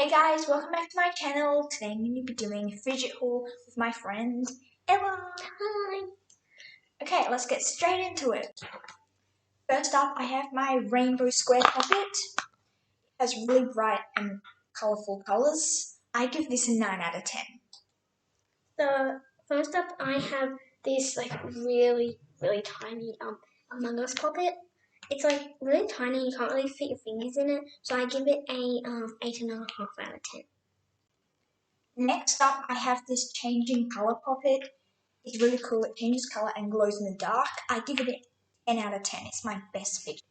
Hey guys, welcome back to my channel. Today I'm going to be doing a fidget haul with my friend Ella. Hi! Okay, let's get straight into it. First up, I have my rainbow square puppet. It has really bright and colourful colours. I give this a 9 out of 10. So first up, I have this really tiny Among Us puppet. It's really tiny. You can't really fit your fingers in it. So I give it a 8.5 out of 10. Next up, I have this changing colour puppet. It's really cool. It changes colour and glows in the dark. I give it a 10 out of 10. It's my best fidget.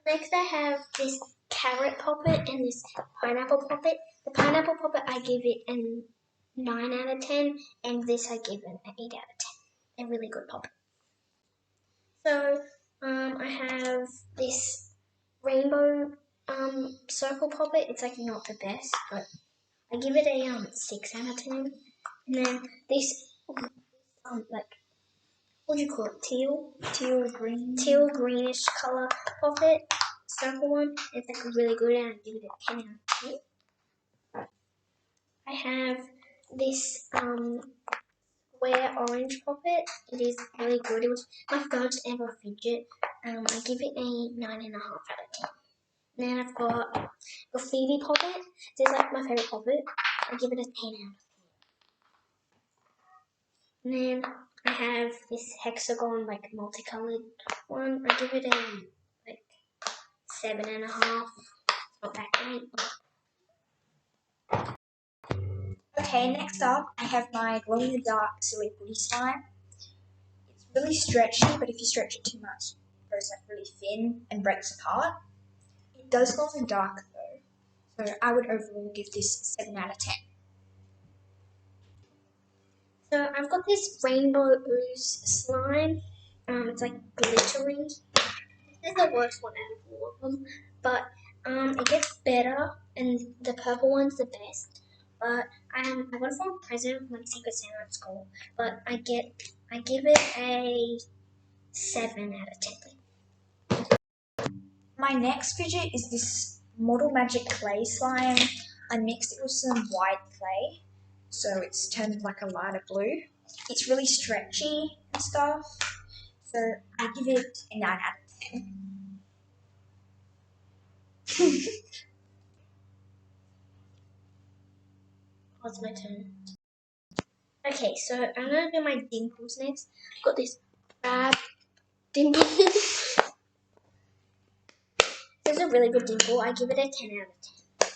Next, I have this carrot puppet and this pineapple puppet. The pineapple puppet, I give it a 9 out of 10, and this I give it an 8 out of 10. A really good puppet. So I have this rainbow circle puppet. It's not the best, but I give it a 6 out of 10. And then this what do you call it? Teal greenish color puppet, circle one. It's really good, and I give it a 10 out of 10. I have this square orange puppet. It is really good. It was my first ever fidget. I give it a 9.5 out of 10. And then I've got graffiti puppet. This is my favourite puppet. I give it a 10 out of 10. And then I have this hexagon multicoloured one. I give it a 7.5. Not that great. Okay, next up, I have my glow-in-the-dark silly putty slime. It's really stretchy, but if you stretch it too much, it goes really thin and breaks apart. It does glow in the dark though, so I would overall give this a 7 out of 10. So I've got this rainbow ooze slime. It's glittery. This is the worst one out of all of them, but it gets better, and the purple one's the best. But I got it from a present from Secret Santa at school. But I give it a 7 out of 10. My next fidget is this Model Magic clay slime. I mixed it with some white clay, so it's turned a lighter blue. It's really stretchy and stuff, so I give it a 9 out of 10. Oh, it's my turn. Okay, so I'm gonna do my dimples next. I've got this crab dimple. This is a really good dimple. I give it a 10 out of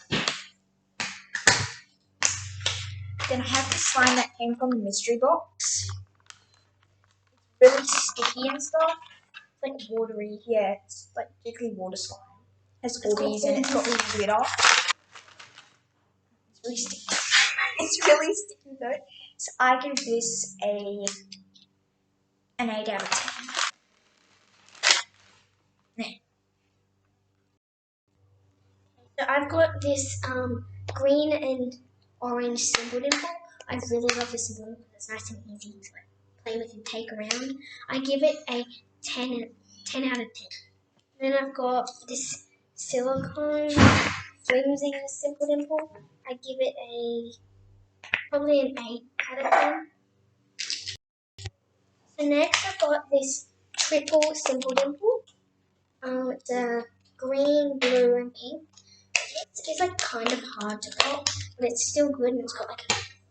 10. Then I have this slime that came from the mystery box. It's really sticky and stuff. It's watery. Yeah, it's jiggly water slime. It has orbeez and it's got glitter. It's really sticky. It's really sticky though. So I give this an 8 out of 10. So I've got this green and orange symbol dimple. I really love this symbol because it's nice and easy to play with and take around. I give it a 10 out of 10. Then I've got this silicone flimsy simple dimple. I give it probably an 8 out of 10. So next I've got this triple simple dimple. It's a green, blue, and pink. It's kind of hard to pop, but it's still good, and it's got a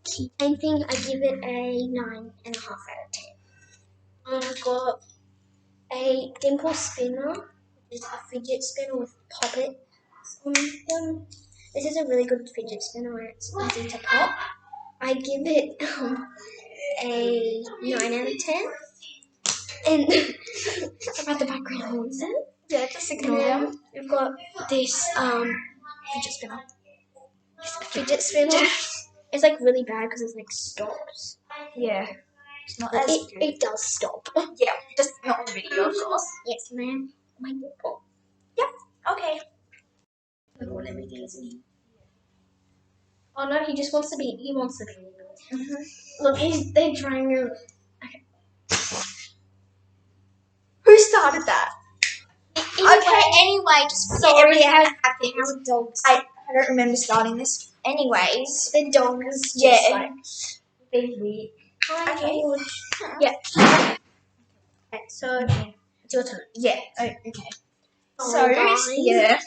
keychain thing. I give it a 9.5 out of 10. I've got a dimple spinner, which is a fidget spinner with poppets on them. This is a really good fidget spinner where it's easy to pop. I give it a 9 out of 10. And about the background noise. Yeah, just ignore And them. we've got this fidget spinner. Fidget spinner. It's really bad because it stops. Yeah, it's not But as good. it does stop. Yeah, just not on video, of course. Yes, ma'am. My nipple. Yeah, okay. Everything is me. Oh no, he just wants to be. He wants to be. Mm-hmm. Look, they're trying to. Okay. Who started that? Okay, anyway, just Sorry, everything how happens. dogs. I don't remember starting this. Anyways, The dog is just yeah, being weird. Hi, okay. George. Yeah. Okay, so it's your turn. Yeah. Oh, okay. Oh, So guys. yeah,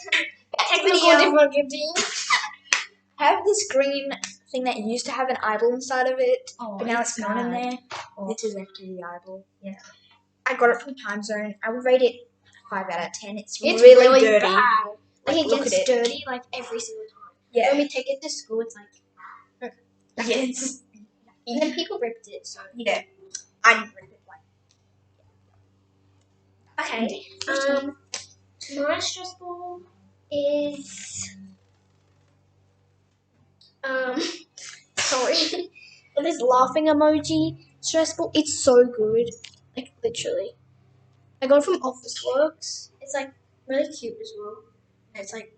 Technical difficulty. I have this green thing that used to have an eyeball inside of it, but now it's not in bad. there. This is actually the eyeball. Yeah. I got it from Time Zone. I would rate it 5 out of 10. It's really dirty. Bad. Like it look gets at it. dirty like every single time. Yeah. When we take it to school, it's like Yes. and then people ripped it. So Yeah. I didn't rip it. okay. My stress ball is sorry. This laughing emoji stress ball. It's so good. Like literally. I got it from Office Works. It's like really cute as well. And it's like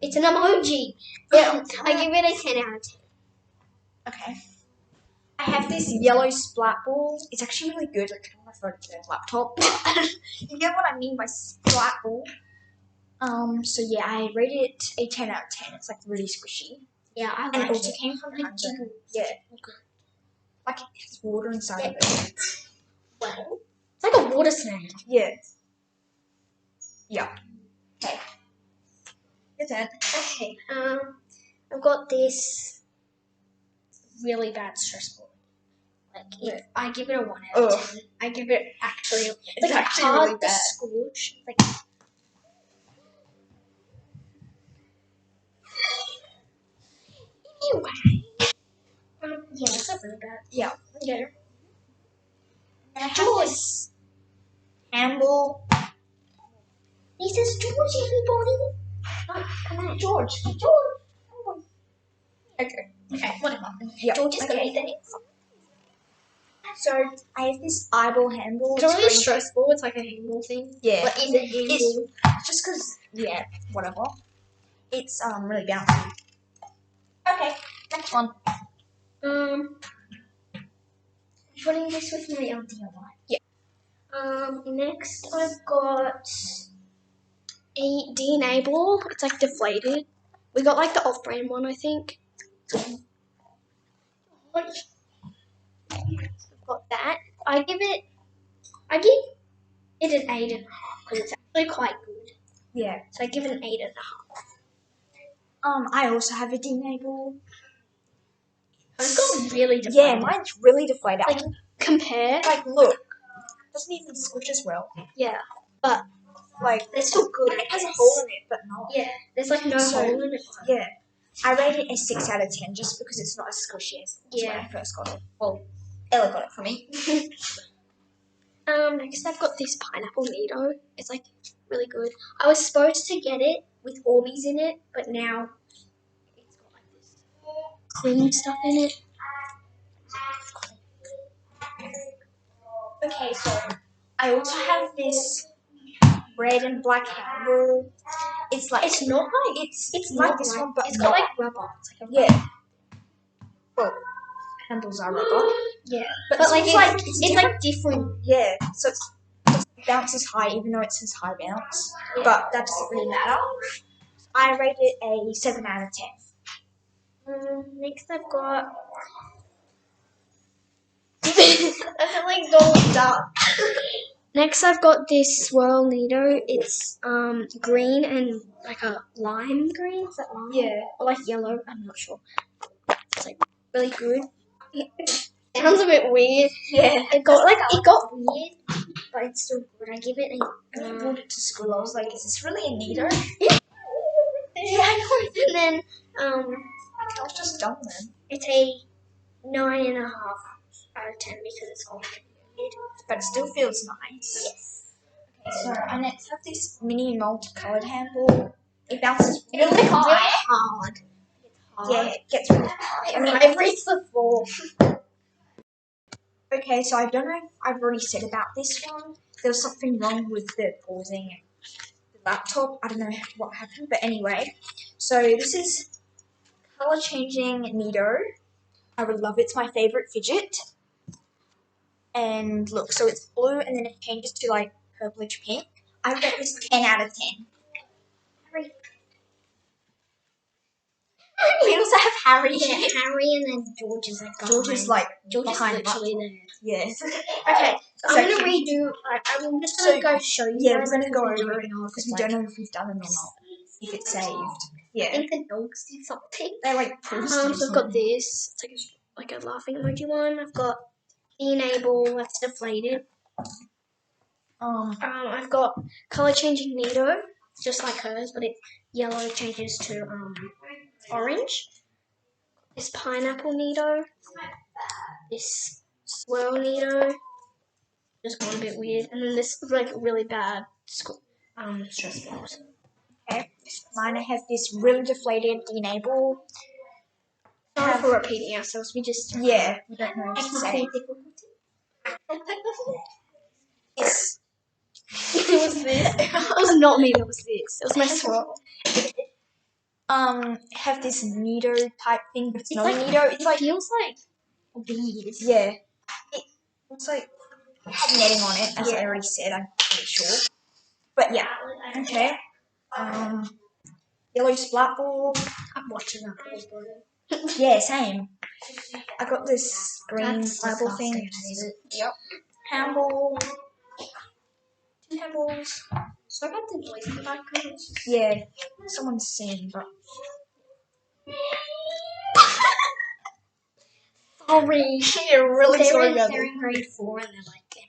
it's an emoji. Yeah. I give it a 10 out of 10. Okay. I have this yellow splat ball. It's actually really good. I can refer to the laptop. You get what I mean by splat ball. So yeah, I rated it a 10 out of 10. It's like really squishy. Yeah, I And like it also it. came from Like Time Zone. jiggle. Yeah. Like it has water inside of it. Well, it's like a water snake. Yeah. Yeah. Okay. Your turn. Okay. I've got this really bad stress ball. Like if I give it a 1 out of 10. I give it actually It's like actually hard really to bad. scorch. Like anyway. Yeah, that's not really bad. Yeah. Yeah. And I have this handle. He says George, everybody. Oh, come on, George. George. Oh, Okay. okay, whatever. Yeah. George is gonna Okay. eat the head. So I have this eyeball handle. It's not really green. stressful. It's like a handle thing. Yeah. But is it handle? It's just because, yeah, whatever. It's really bouncy. Okay, next one. Putting this with my LDR. Yeah. Next I've got a DNA ball. It's like deflated. We got like the off-brand one, I think. I've got that. I give it an 8.5 because it's actually quite good. Yeah. So I give it an 8.5. I also have a DNA ball. It's got really deflated. Yeah, mine's really deflated. Like compare. Like look, doesn't even squish as well. Yeah, but Like they're still good. it has a hole in it, but not. Yeah, there's like no hole in it. Yeah, I rate it a 6 out of 10 just because it's not as squishy as when I first got it. Well, Ella got it for me. Next I've got this pineapple Nido. It's like really good. I was supposed to get it with Orbeez in it, but now it's got like this cream stuff in it. Okay, so I also have this red and black handle. It's like It's not like it's not like this like, one, but it's not. got like rubber. It's like a Yeah. Well, handles are rubber. yeah, But like it's it's like different. Yeah, so it bounces high even though it says high bounce. Yeah. But that doesn't really matter. I rate it a 7 out of 10. Next I've got. I feel like Donald Duck. Next I've got this swirl Nido. It's green and like a lime green. Is that lime? Yeah. Or like yellow. I'm not sure. It's like really good. Sounds a bit weird. Yeah. It got weird, but it's still good. I give it a. When I brought it to school, I was like, is this really a Nido? Yeah, I know. And then I was just dumb then. it's a 9.5 out of 10 because it's got weird. But it still feels nice. Yes. Okay, so I next have this mini multicolored handle. It bounces really It's high. really hard. Yeah, it gets really high. I mean, I've reached the floor. Okay, so I don't know if I've already said about this one. There was something wrong with the pausing the laptop. I don't know what happened, but anyway. So this is color changing Nido. I would love it. It's my favorite fidget. And look, so it's blue and then it changes to like purplish pink. I rate this 10 out of 10. Harry. Yeah, Harry, and then George is like George is like George is behind literally there. Yeah. Okay, so I'm gonna Section. redo. I'm just gonna go show you. Yeah, guys we're gonna go because we over don't it know if because it's we like. don't know if we've done it or not. If it's saved. I Yeah. think the dogs did something. They like paused So it or I've got something. this. It's like a laughing emoji one. I've got the enable that's deflated. I've got color changing Nido, just like hers, but it yellow changes to orange. This pineapple Nido. This swirl Nido. Just gone a bit weird, and then this like really bad stress balls. Okay. Mine I have this really deflated enable. Sorry for repeating ourselves. We just Yeah, we don't know what to say. difficulty. Yes. It was this. It was not me. That was this. It was my swirl. Have this Nido type thing, but it's not like a Nido. It's like feels like bees. yeah. It's like netting on it, as I already said. I'm pretty sure. But yeah. Okay. Yellow splat ball. I'm watching that ball. Yeah, same. I got this green That's fireball thing. disgusting. Yep. Handball. Two handballs. So I got the noise in the background. Yeah. Someone's singing, but Sorry. yeah, really sorry about They're that. in grade 4 and they're like,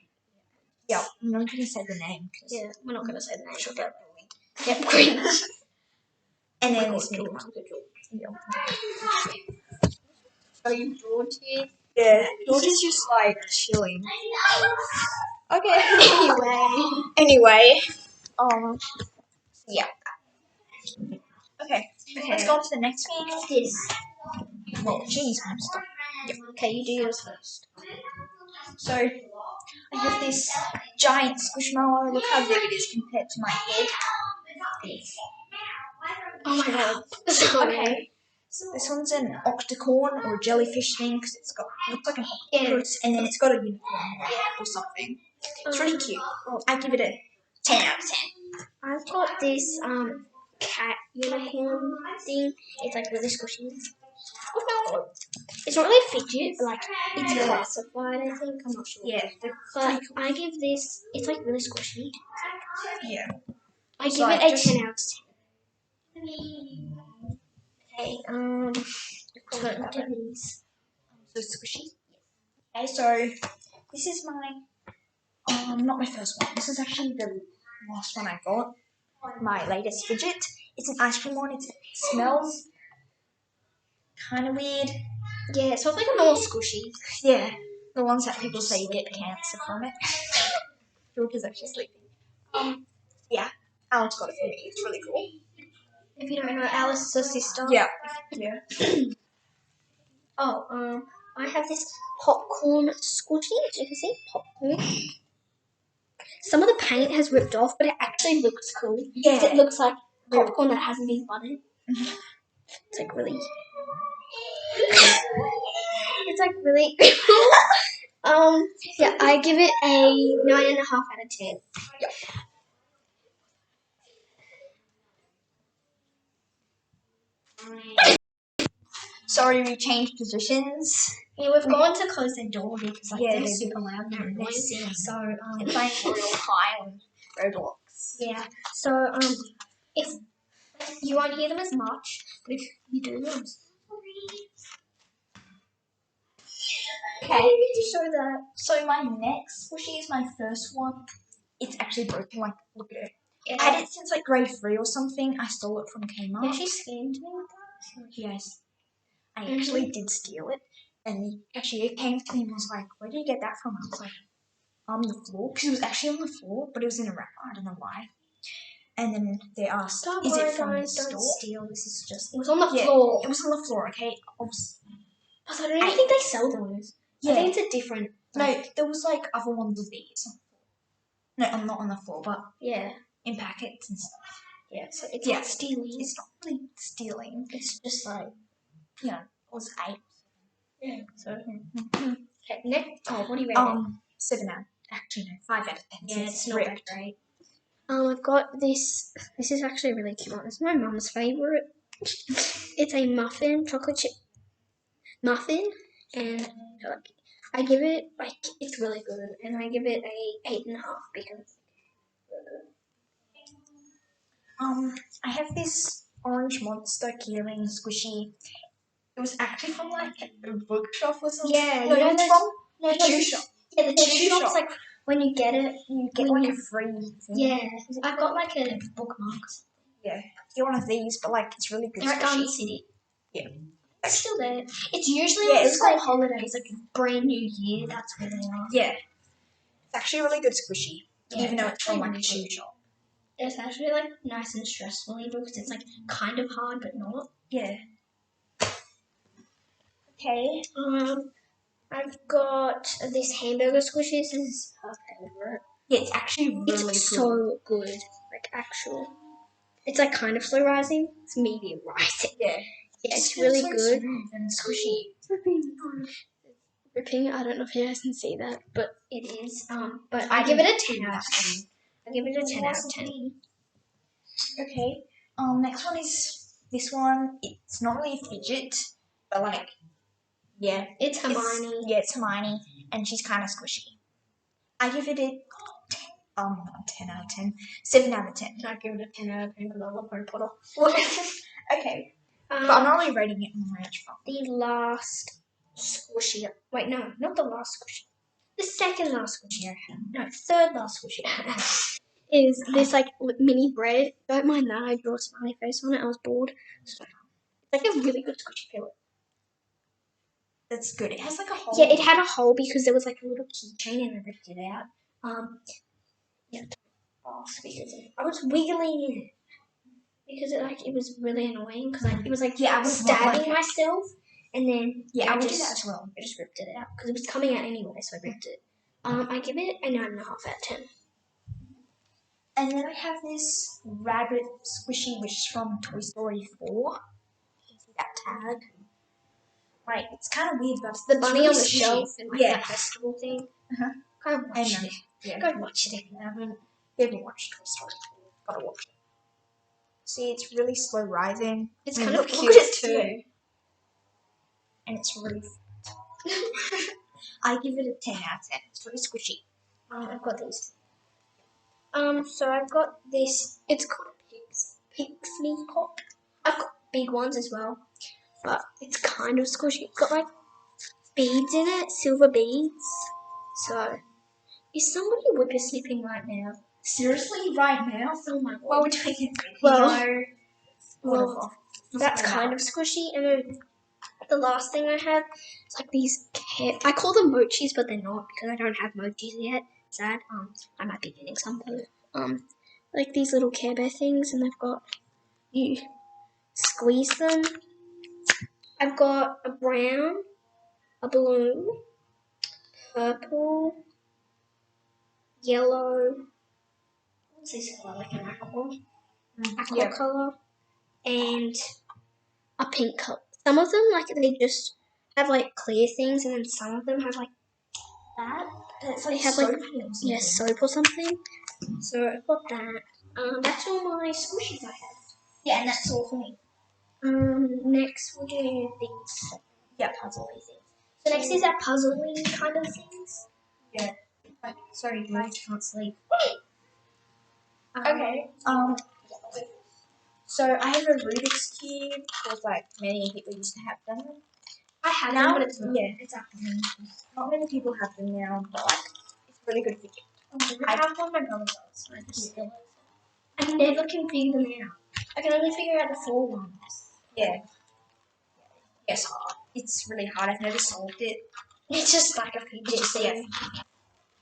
Yeah, I'm not gonna say the name. yeah, we're not gonna say the name. She'll get bullied. Yep, green. And then Oh this my new God, one. George. So you George here? Yeah, George is just like chilling. Okay. Anyway. Yeah. Okay. Let's go on to the next one. This. Well, Jeannie's gonna stop. Yep. Okay, you do yours first. So I have this giant squishmallow. Look how big it is compared to my head. Oh my God. Sorry. Okay. So this one's an octocorn or a jellyfish thing because it's got looks like an octopus and then it's got a unicorn or something. It's really cute. I give it a 10 out of 10. I've got this cat unicorn thing. It's like really squishy. It's not really Fidget, but like it's classified. I think I'm not sure. Yeah, But I give this. It's like really squishy. yeah. I give like it a just- 10 out of 10. Okay. So look at these. So squishy. Okay, so this is my not my first one. This is actually the last one I got. My latest fidget. It's an ice cream one. It smells kind of weird. Yeah, so it's like a normal squishy. Yeah, the ones that people say you get cancer from it. George is actually sleeping. Yeah, Alex got it for me. It's really cool. If you don't know, Alice is her sister. Yeah. Yeah. Oh, I have this popcorn squishy, as you can see, popcorn. Some of the paint has ripped off, but it actually looks cool. Yeah. It looks like popcorn that hasn't been buttered. It's like really. It's like really. Yeah, I give it a 9.5 out of 10. Yeah. Sorry, we changed positions. Yeah, we've gone to close the door because like Yeah, they're they super loud and they're annoying. singing. So They're playing real high on Roblox. yeah. So if you won't hear them as much, but if you do, I'm Okay. to show that. So my next squishy is my first one. It's actually broken. Like, look at it. Yeah. I had it since like grade 3 or something. I stole it from Kmart. Yeah, she scammed me with that. Yes. I actually did steal it. And the cashier came to me and was like, where did you get that from? I was like, on the floor. Because it was actually on the floor, but it was in a wrapper. I don't know why. And then they asked, Don't is worry, it from the guys, don't store? steal. This is just. It was on the Yeah, floor. it was on the floor, okay? Plus, I don't even think they sell those. Yeah. I think it's a different. No, there was like other ones of these. No, I'm not on the floor, but Yeah. in packets and stuff. Yeah. So it's Yeah. not stealing. It's not really stealing. It's just like. You know, it was 8. Yeah. So. Okay. Next. Oh, what do you rate it? 7 out. Actually, no, 5 out of 10. Yeah, since it's not ripped. that great. I've got this. This is actually a really cute one. It's my mum's favorite. It's a muffin, chocolate chip muffin, and like, I give it like it's really good, and I give it a 8.5 because. I have this orange monster keyring squishy. It was actually from like a bookshop or something. Yeah, No, you know it's those. from No, the chew shop. Yeah, the chew chew shops. shop. Like when you get it, You get when like you, a free thing. yeah. I've got like a bookmark. Yeah, get one of these, but like it's really good. They're at Garden squishy. City. Yeah. It's still there. It's usually Yeah, on it's school like- holidays, like brand new year. That's where they are. Yeah, it's actually a really good squishy, Yeah, even though it's from like a really chew good. shop. It's actually like nice and stressful even because it's like kind of hard but not. Yeah. Okay. I've got this hamburger squishy. This is her favorite. Yeah, it's actually really It's good. so good. Like actual. It's like kind of slow rising. It's medium rising. Yeah. Yeah, it's really so good. smooth and squishy. Ripping. I don't know if you guys can see that, but it is. But I I give it didn't a 10 out of 10. I give it a 10 out of 10. Okay. Next one is this one. It's not really a fidget, but like, yeah, It's Hermione. It's Hermione, and she's kind of squishy. I give it a 10 out of 10. 7 out of 10. I give it a 10 out of 10 because I love Harry Potter. Okay. But I'm not really rating it on ranch from. The last squishy. Wait, no, not the last squishy. The second last squishy I have. No, third last squishy I have. Is this like mini bread? Don't mind that. I drew a smiley face on it. I was bored. So it's like a really good squishy feel. That's good. It has like a hole. Yeah, it had a hole because there was like a little keychain and I ripped it out. Yeah. Oh, because I was wiggling it because it was really annoying because it was like I would stabbing myself and then I would do that as well. I just ripped it out because it was coming out anyway, so I ripped it. I give it a 9.5 out of 10. And then I have this rabbit squishy, which is from Toy Story 4. You can see that tag. Like, it's kind of weird, but The it's bunny really on the squishy. shelf and like that festival thing. Uh-huh. Go watch it. Yeah. Go watch it if you haven't watched Toy Story 4. Gotta watch it. See, it's really slow rising. It's I mean, kind of look cute at it too. And it's really I give it a 10 out of 10. It's really squishy. I've got these. So I've got this. It's called a Pixie Pop. I've got big ones as well, but it's kind of squishy. It's got like beads in it, silver beads. So, is somebody whippersnipping right now? Seriously, right now? Oh my god. While we're doing it, Well, that's kind of squishy. And then the last thing I have is like these. I call them mochis, but they're not because I don't have mochis yet. Sad. I might be getting some though. Like these little Care Bear things, and they've got you squeeze them. I've got a brown, a blue, purple, yellow. What's this colour? Like an aqua colour, and a pink colour. Some of them like they just have like clear things, and then some of them have like that. It's They like have soap like soap or something. So I've got that. That's all my squishies I have. Yeah, and that's all for me. Next we'll do these. Yeah, Puzzle-y things. So next is our puzzle-y kind of things. Yeah. Sorry, guys, can't sleep. Okay. So I have a Rubik's Cube because like many people used to have them. I have Now, them, but it's not. not many people have them now, but like it's really good fidget. I have one my brother does. I never can figure them out. I can only figure out the 4 ones. Yeah. Yes, it's really hard. I've never solved it. It's just like a fidget thing.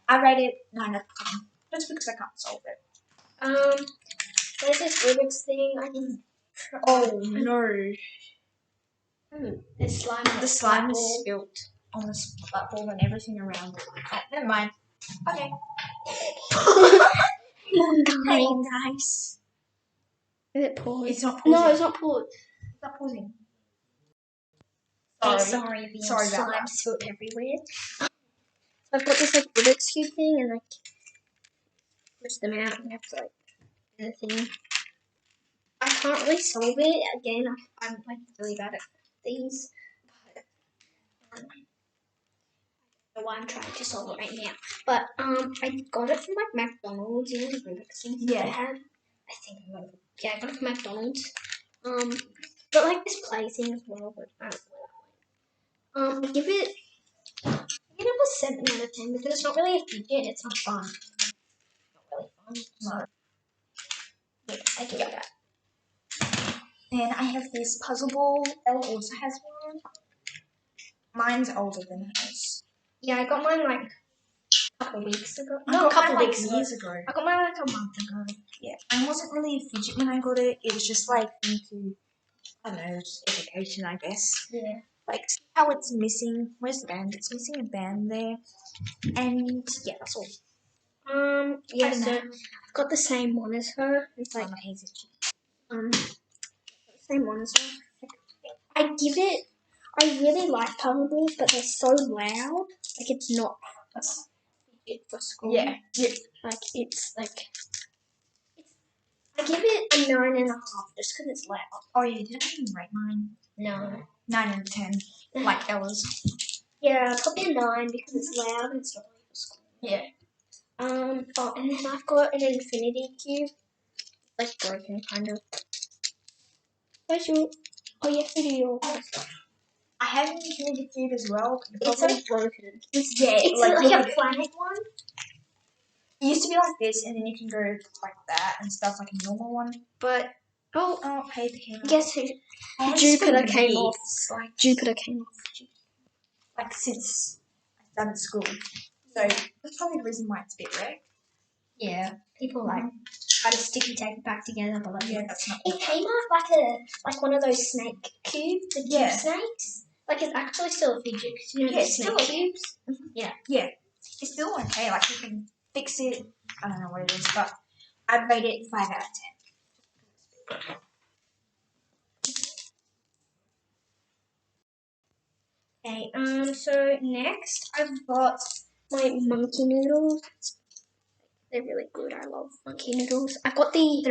I rate it 9 out of 10 just because I can't solve it. There's this Rubik's thing. I can. Oh no! The slime. The slime is spilt on the platform and everything around it. Oh, never mind. Okay. Hey guys. Is it paused? It's not pausing. No, it's not paused. It's not pausing. Sorry, the Sorry about slime that. spilt everywhere. So I've got this like Rubik's Cube thing and like push them out and you have to like do the thing. I can't really solve it. Again, I'm like really bad at these. know why I'm trying to solve it right now. But I got it from like McDonald's, you know the Rubik's thing that they had. I think I got it. Yeah, I got it from McDonald's. But like this play thing as well. But I don't know. I give it a 7 out of 10 because it's not really a fidget. It's not fun. Not really fun. So yeah, I give it that. Then I have this puzzle ball. Ella also has one. Mine's older than hers. Yeah, I got mine like a couple weeks ago. I No, got a couple mine, weeks like, ago. years ago. I got mine like a month ago. Yeah, I wasn't really a fidget when I got it. It was just like into, I don't know, just education, I guess. Yeah. Like, see how it's missing. Where's the band? It's missing a band there. And yeah, that's all. Yeah, I don't so know. I've got the same one as her. It's like same one as her. I really like puzzle balls, but they're so loud. Like it's not a fidget for school. Yeah. Like it's like I give it a 9.5 just because it's loud. Oh yeah, did I even rate mine? No. 9 out of 10. Like Ella's. Yeah, probably a 9 because it's loud and it's not really for school. Yeah. Oh, and then I've got an infinity cube, like broken kind of. Where's your? Oh, you have to do your. I have an infinity cube as well. It's like broken. Yeah, It's like like a planet one. it used to be like this, and then you can go like that and stuff, like a normal one. But oh, paper came off. Guess who? Oh, Jupiter it's been came off. years, like Jupiter came off. since I started school. So that's probably the reason why it's a bit rare. Yeah, people like try to sticky tape it back together, but like Yeah, that's not. it came off like one of those snake cubes, the cube snakes. Like it's actually still a fidget because you know Yeah, the it's snake still cubes. Yeah, it's still okay. Like you can fix it. I don't know what it is, but I'd rate it 5 out of 10. Okay, so next I've got my monkey noodles. They're really good. I love monkey noodles. I've got the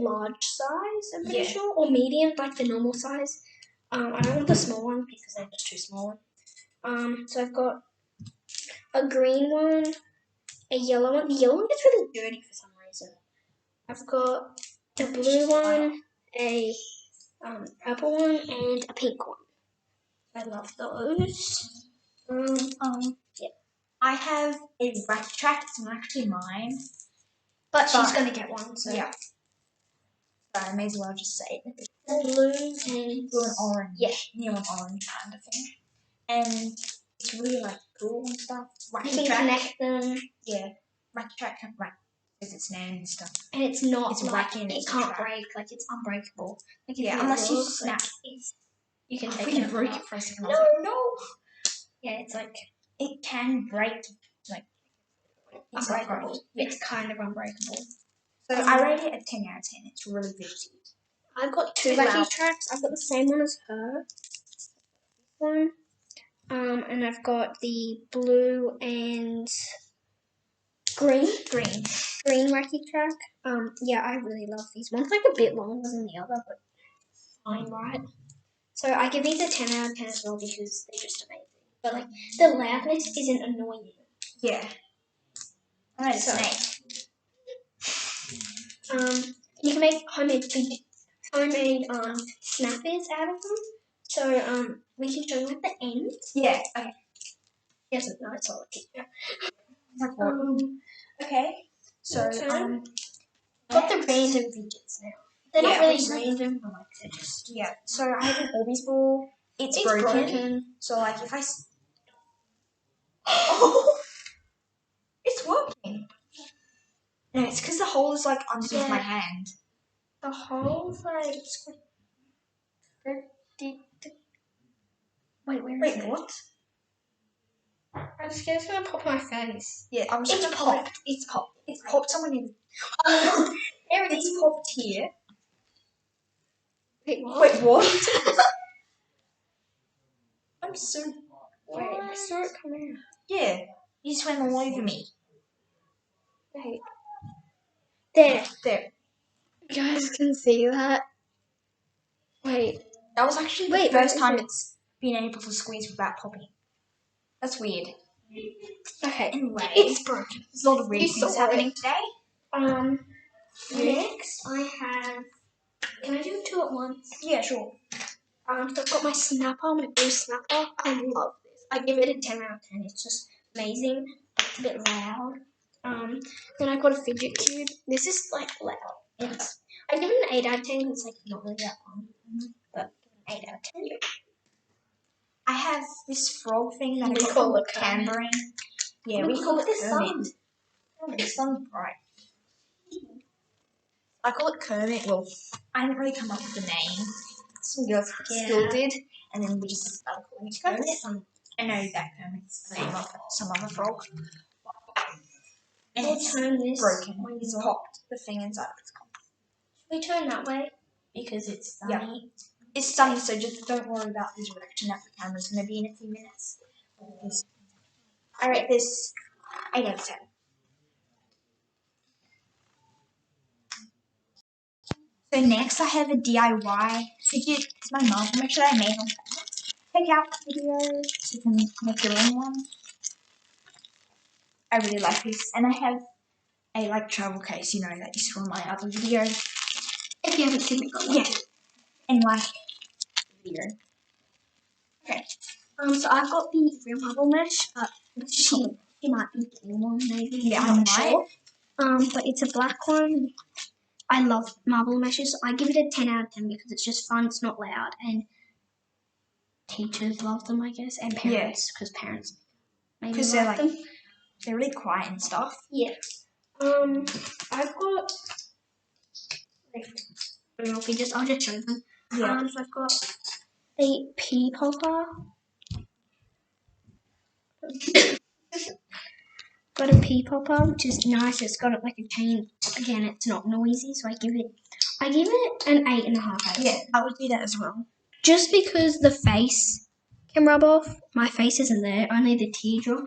large size, I'm pretty sure, or medium, like the normal size. I don't want the small one because they're just too small. So I've got a green one, a yellow one. The yellow one gets really dirty for some reason. I've got a blue one, a purple one, and a pink one. I love those. Yeah. I have a rat track. It's not actually mine, But she's gonna get one. So yeah. So I may as well just say it. blue and orange. Yeah. Neon orange kind of thing. And it's really like cool and stuff. You can connect them. Yeah. Rat track can is its name and stuff. And it's not It's like wacky and it it's can't track. break. Like it's unbreakable. Like if Yeah, it unless you looks, snap. like, you can I take think it break apart. it for a second. No. Yeah, it's like It can break. Like it's unbreakable. It's kind of unbreakable. So I rate it a 10 out of 10. It's really fidgety. I've got two wacky tracks. I've got the same one as her. One. And I've got the blue and green wacky track. Yeah, I really love these. One's like a bit longer than the other, but fine, right? So I give these a 10 out of 10 as well because they're just amazing. But like the loudness isn't annoying. Yeah. I made a snake. You can make homemade snappers out of them. So we can show you at the end. Yeah. Okay. Yes, no, it's all a picture. Okay. So got the random fidgets now. They're not really random, but like they're just So I have an Orbeez ball. It's broken. So like if I it's working. No, it's because the hole is like underneath my hand. The hole's like Wait, what? I'm just gonna pop my face. Yeah, I'm just gonna popped. pop. It's popped. It's popped someone in. There it It's is. popped here. Wait, what? Wait, what? I'm so. Wait, I saw it come out. Yeah, you just went all over me. Wait. There. You guys can see that. Wait. That was actually the first time it's being able to squeeze without popping. That's weird. Okay. Anyway, It's broken. there's a lot of weird You things saw happening today. Next I have. Can I do 2 at once? Yeah, sure. So I've got my snapper. I'm gonna do snapper. I love this. I give it a 10 out of 10. It's just amazing. It's a bit loud. Then I've got a fidget cube. This is like loud. I give it an 8 out of 10. It's like not really that fun, but 8 out of 10. I have this frog thing that We I got call from it Canberra. Yeah, We we call call it it the Kermit. sun. Oh, the sun's bright. I call it Kermit. Well, I didn't really come up with the name. Some girls still did, and then we just started calling it Kermit. I know that Kermit's the name of some other frog. And We'll it's turn this. broken. It's popped. The thing inside of it's gone. We turn that way because it's sunny. Yeah. It's sunny, so just don't worry about the direction that the camera's going to be in a few minutes. I rate this 8 out of 10. So next I have a DIY fidget. It's my mum. I'm sure I made on take out video so you can make your own one. I really like this. And I have a like travel case, you know, that you saw in my other video. If you haven't seen it, go watch it. And like video. Okay. So I've got the real marble mesh, but she might be getting one maybe. Yeah, I'm not I sure. But it's a black one. I love marble meshes. I give it a 10 out of 10 because it's just fun. It's not loud, and teachers love them, I guess, and parents because parents maybe because like them. They're really quiet and stuff. Yeah. I've got. I'll just show them. Yeah. So I've got a pea popper. Got a pea popper, which is nice. It's got like a chain. Again, it's not noisy, so I give it an 8.5. Yeah, I would do that as well. Just because the face can rub off. My face isn't there, only the teardrop.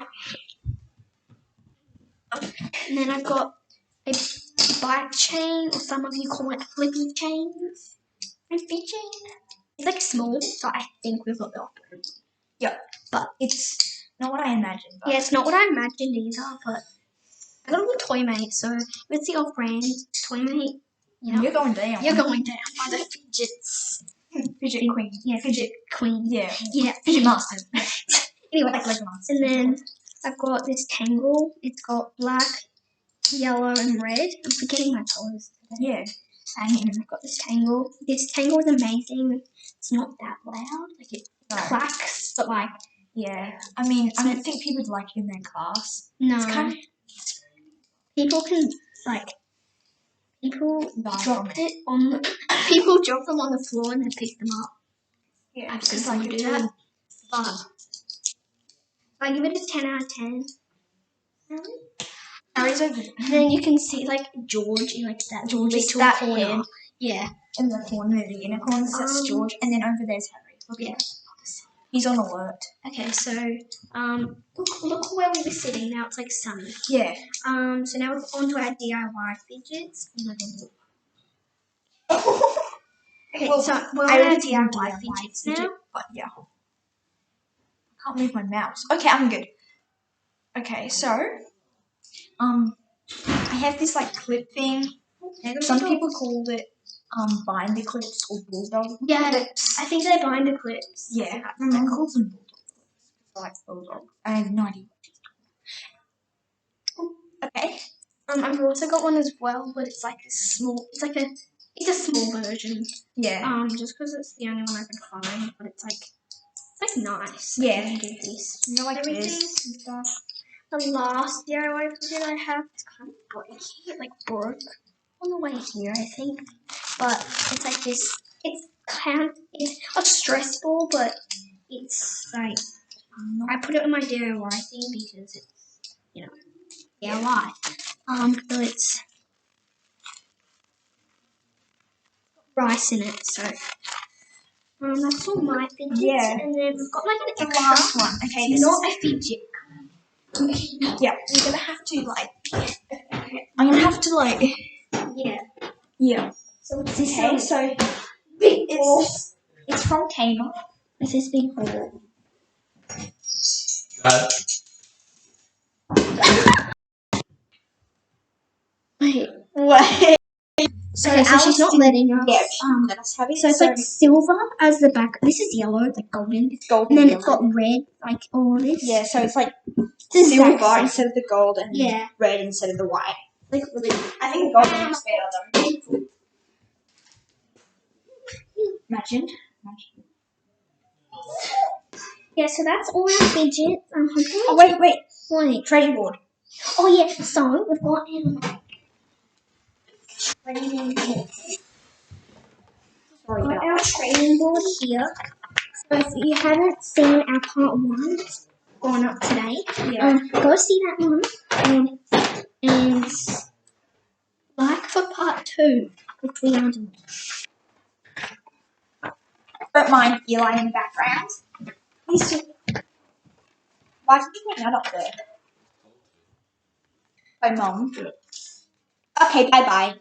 And then I've got a bike chain, or some of you call it flippy chains. And fidget. It's like small, so I think we've got the opposite. Yeah, but it's not what I imagined. Yeah, it's not what I imagined either, but I got a little Toymate, so it's the off-brand Toymate. You know, you're going down. You're going down by the Fidgets. Fidget Queen. Yeah, Fidget Queen. Yeah. Yeah. Fidget Master. Anyway, like Master. And then I've got this tangle. It's got black, yellow, and red. I'm forgetting my colours today. Yeah. And I've got this tangle. This tangle is amazing. It's not that loud. Like it clacks, but like. Yeah. I mean, I don't think people would like it in their class. No. It's kind of, people can like. People drop it on the. People drop them on the floor and then pick them up. Yeah. I just like do that. But I give it a 10 out of 10. Harry's over. And then you can see like George in like that George's little that corner. head. Yeah. In the corner, the unicorn, that's George, and then over there's Harry. Look at him. He's on alert. Okay, so look where we were sitting. Now it's like sunny. Yeah. So now we're on to our DIY fidgets. Okay, well, so we're I on our already did DIY fidgets now. But yeah. I can't move my mouse. Okay, I'm good. Okay, so I have this like clip thing. Some people called it binder clips or bulldog clips. I think they binder clips. Yeah, my mum calls them bulldog clips. I like bulldog. I have no idea what she's talking about. Okay. I've also got one as well, but it's like a small. It's a small version. Yeah. Just because it's the only one I can find, but it's like nice. Yeah. I get this. You know, like everything. this and stuff. The last DIY fidget I have is kind of breaky. It like broke on the way here, I think. But it's like this. It's a stress ball, but it's like I put it in my DIY thing because it's DIY. So it's rice in it. So that's all my fidgets. Yeah. And then we've got like an The extra. last one. Okay, this Not is a fidget. yeah. You're gonna have to like. I'm gonna have to like. Yeah. Yeah. So what's this? Okay, so it's from Kmart. It's this big hole. Wait. Wait. So, Okay, so she's not letting us. Yeah, she won't let us have it. So it's like silver as the back. This is yellow, like golden. It's golden. And then it's got red, like all this. Yeah, so it's like It's silver exact instead of the gold and Yeah. red instead of the white. Like really. I think the golden looks better though. Imagine. Yeah, so that's all our fidgets. Oh wait. Wait. Treasure board. Oh yeah, so we've got our training board here. So if you haven't seen our part 1, it's gone up today. Yeah. Go see that one. And like for part 2, which we are doing. Don't mind Eli in the background. He's just. Why did you put that up there? By Mum. Okay, bye bye.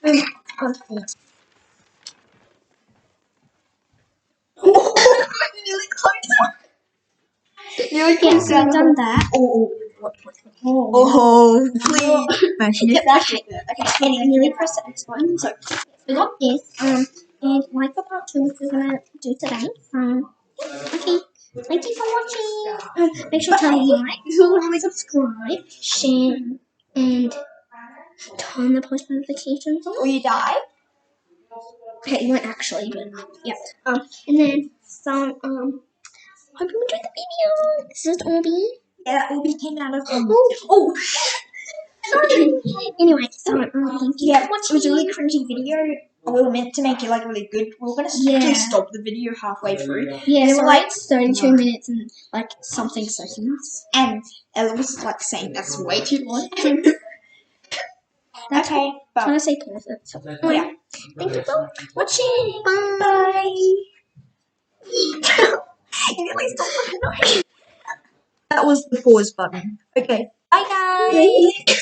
Nearly close. Nearly Yeah, so we've done that. Oh, please. Look at that. Okay, and then nearly press the X button. So we got this. And like for part 2, which we're gonna do today. Okay. Thank you for watching. Make sure to like, subscribe, share, and turn the post notifications on. Will you die? Okay, you won't actually, but yeah. And then hope you enjoyed the video. This is Orby. Yeah, that will be came out of. Oh. Sorry. Anyway, so thank you. Yeah, it was a really cringy video. We were meant to make it like really good. We were gonna actually stop the video halfway through. Yeah, and so like it's 32 minutes and like something seconds. And Ella was like saying that's way too long. That's okay, but trying to say perfect. So, yeah. Thank you for watching. Bye. That was the pause button. Okay. Bye guys.